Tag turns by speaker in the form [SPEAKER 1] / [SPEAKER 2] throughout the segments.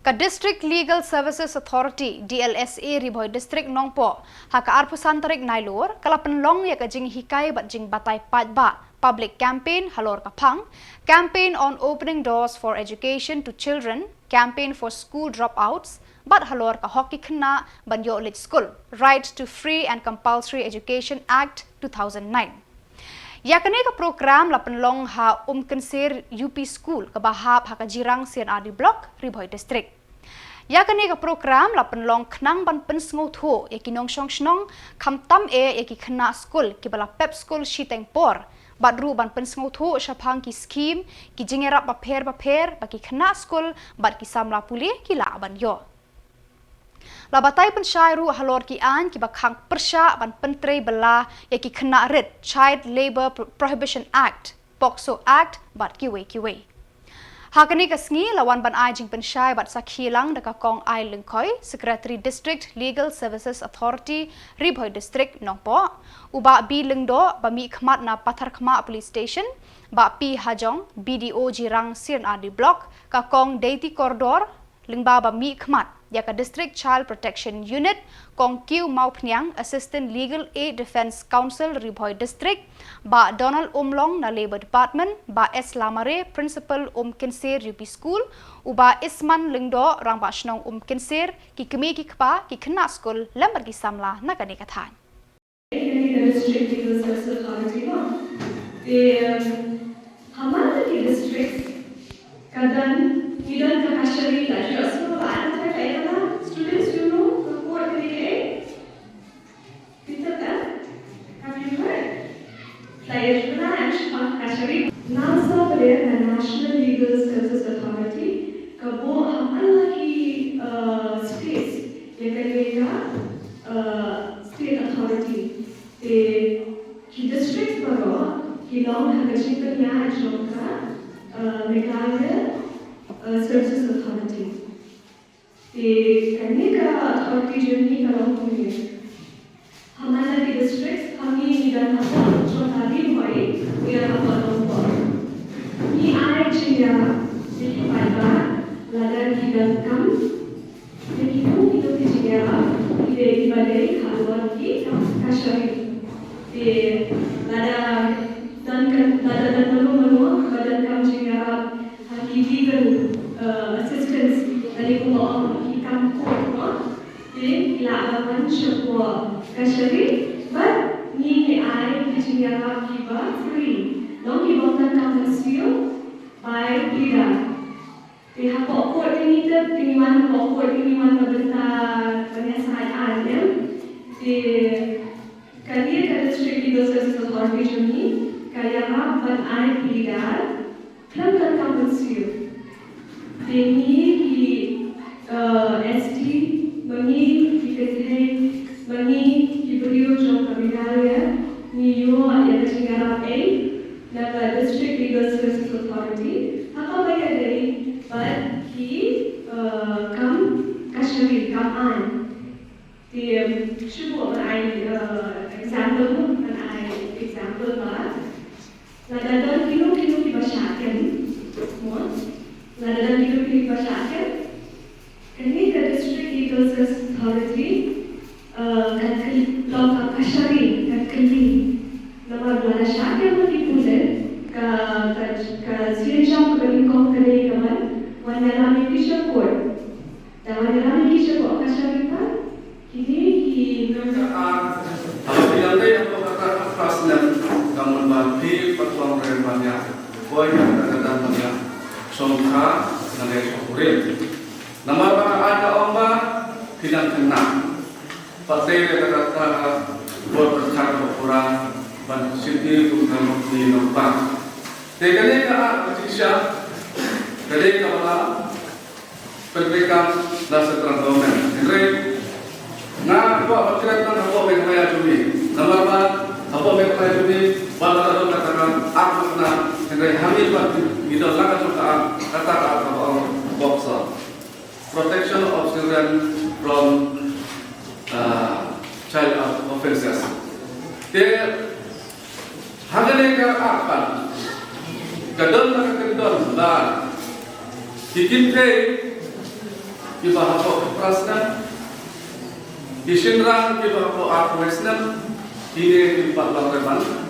[SPEAKER 1] Ka District Legal Services Authority DLSA Riboy District Nongpo haka arpusan tarik nailur kala penlong ya ka jing hikai bat jing batai patba public campaign halor kapang campaign on opening doors for education to children campaign for school dropouts bat halor ka hockey khna banyo lit school right to free and compulsory education act 2009 yakane ka program la penlong ha kensir UP school ka bahap ha ka jirang CNRD block Riboy district yakane ka program la penlong knang ban pensngo tho yakinong shnong kham tam yaki khna school ki bala pep school shiteng por badru ban pensngo tho shapang ki scheme ki jingera ba pher baki khna school bat ki samla puli ki la ban yo Labatai pensyairu halor ki an ki bakhang persya ban pentrei bela yaki kena rit Child Labour Prohibition Act POCSO Act bat kiwe hakani kasngi lawan ban ai jing pensyai bat sakhilang daka kong ai lengkoi Secretary District Legal Services Authority Riboy District Nongpo uba bi lengdo ba mi khmat na pathar khma police station ba pi hajong BDO jirang CNRD block ka kong deity corridor lengba ba mi khmat yaka District Child Protection Unit kong Kiu Mau Pnyang Assistant Legal Aid Defense Council Riboy District ba Donald Umlong na Labor Department ba S Lamare Principal Kinsir UP School uba Isman Lingdo rang ba shnong Kinsir ki kemi ki kpa ki khna school lambar ki samla na kani kathan
[SPEAKER 2] District Legal Services Authority ma हमारे की district kadan idan ka kashari la jasno ana ta kayana students you know report kriye kitata have you heard playerna and kashari nasa the National Legal Services Authority kabo hamala ki space ye kalega state authority te ki district baro ki long hagachika ya jonka Meghalaya Services Authority. The Karnika Authority journey along with it. हमारा के districts हमें इधर हमारा जो तारीफ हुई we are हमारा ऊपर. ये आए चिया देखिए पाइबा लड़ाई की गंतम देखिए क्यों की चिया ये इबादे खालवार की कशरी. ये लड़ा dan menu badan kam jika legal assistance dari kumau hikam ko de lawan shakwa kashari but ni ai jika kiba free long ki bontan kam nasio by pida de hapo ko ini ter piniman ko piniman bentar banyak sangat adem de kalian ke District Legal Services Authority journey kaya ban ai pilihan kan compensate deni ki ST bani dikete bani diberiu jom Meghalaya niyo ya jingara A na District Legal Services Authority apa baya dari but ki kam kashmir kam an the shubo ai example ba Ladang kilo ki basyakan, semua. Ladang kilo ki basyakan. Ini ke District Legal Services Authority, kat kashari, kat keli. Nama ladang syakan lagi pulen, ka siapa kali kau kali kawan, wana lami kisah kod. Dan wana lami kisah kod kashari pa, kini ki.
[SPEAKER 3] Kalau bilang apa kata pasal kamu bagi pertuang banyak, kau yang kadang banyak songkha nanti sokurin. Nama ada omba tidak kena. Partai kata buat bercakap kurang ban sini untuk di nampak. Tegaknya kan Malaysia, jadi kalau pendidikan dan seterusnya, jadi nah kau berkaitan apa Meghalaya cumi, nama apa Meghalaya cumi. Baru katakan aku nak hendak hamil bagi kita lakukan soal kata boxer protection of children from child offences. Dia hanya ke apa? Kadang kadang lah. Bikin iba hapo keprasnan, isinrang iba hapo arwesnan, ini iba bangreman,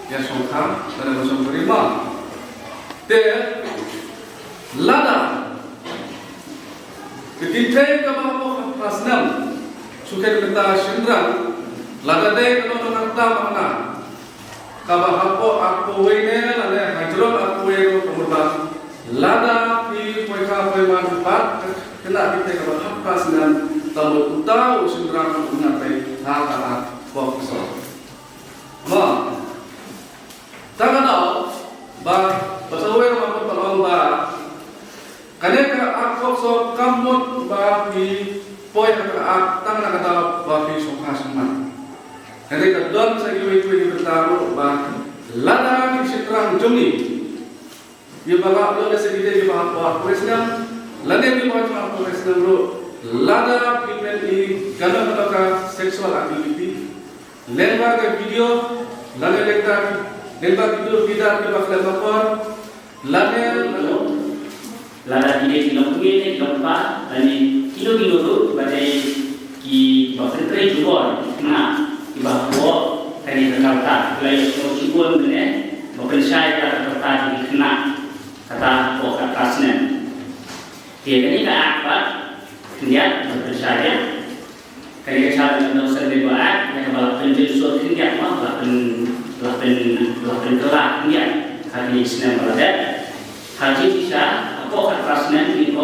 [SPEAKER 3] ya songkar dan masuk berima. Te lada, ketika hapo keprasnan, suka kita isinrang, lada deh kalau nak mana. Kaba hapo aku wene lane hajron aku wene kemudian lada pi poika poiman pat kena kita kaba hapas dan tamu tahu sendrang unapai haka fokus. Ma tagana ba pasawe ma patolong ba kaneka aku so kamot ba pi poi haka tang na kata ba pi sokha sama. Jadi kedon saya kira bertaruh bah lada di seterang jumi, ia bawa lo lesegi dia bawa bawa presiden, lada di bawa presiden lo, lada pilihan di gana kata seksual aktiviti, lembar ke video, lada lembar video tidak di bawa lapor,
[SPEAKER 4] lada di kilometer keempat, ini kilo badai ki bawa tray juga, nah. Bahawa tadi terkata wilayah Sumut ini bukan saya terkata di kena kata pokok atasnya. Dia ini tak apa dia berpercaya kerja cara dosa dibuat yang balapan justru dia mah balapan kelak dia hari Senin berada haji bisa pokok atasnya di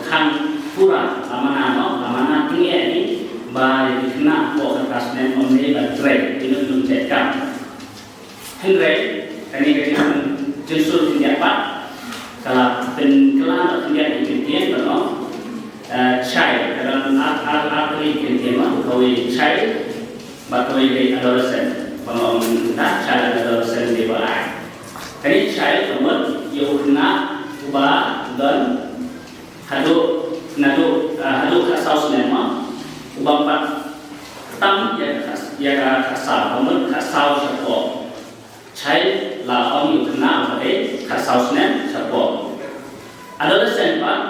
[SPEAKER 4] kan pura lama tinggi ini bahaya kena pokok atasnya omni baterai ini menunjukkan Henry ini kita justru tidak apa kalau penkelan tidak dikentian kalau cai dalam arti kentian mah kawin cai bakawin dari adolescent kalau kita cai adolescent di bawah ini cai kemudian yang kena ubah dan hadu kasau semua ubah tam ya kasau kemudian kasau sepuluh cai lah orang yang kena pada kasau sepuluh adolescent pak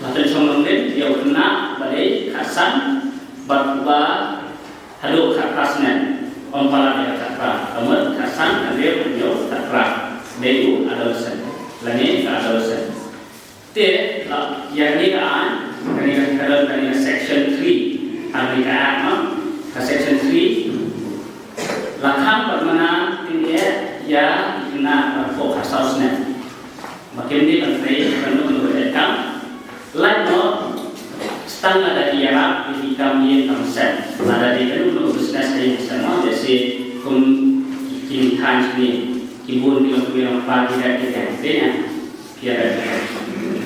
[SPEAKER 4] Laten somongin yang kena pada kasan berubah hadu kasnen ompala dia kata kemudian kasan ada punya kata bayu adolescent lagi adolescent te yang ni kan dari section 3 Amerika section 3 lakam bermana tinggi ya kena fokus kasnen makin dia penting penuh menurutkan lain stang ada di Arab di kami konsen ada di dalam bisnes ini semua jadi kimkan ini kibun di dalam pagi dan kita dia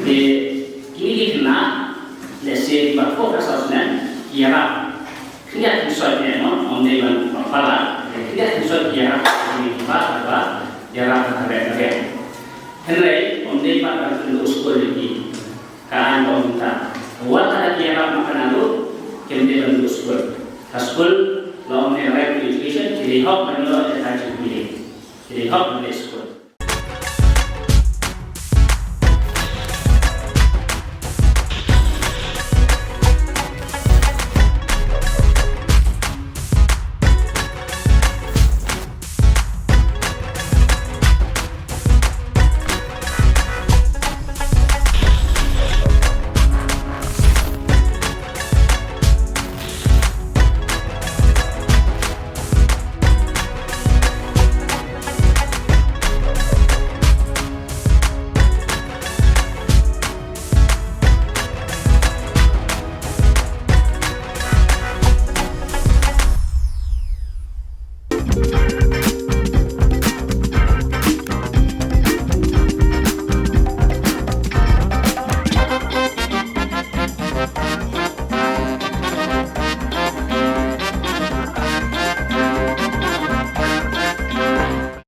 [SPEAKER 4] di ini kena jadi berfokus asasnya Arab tidak sesuai dengan ondelan kepala tidak sesuai Arab ini apa Arab terbaik Henry ondelan pada usul ini kan minta awal ada Arab makan itu kemudian untuk school lawan education jadi hak menolak education jadi hak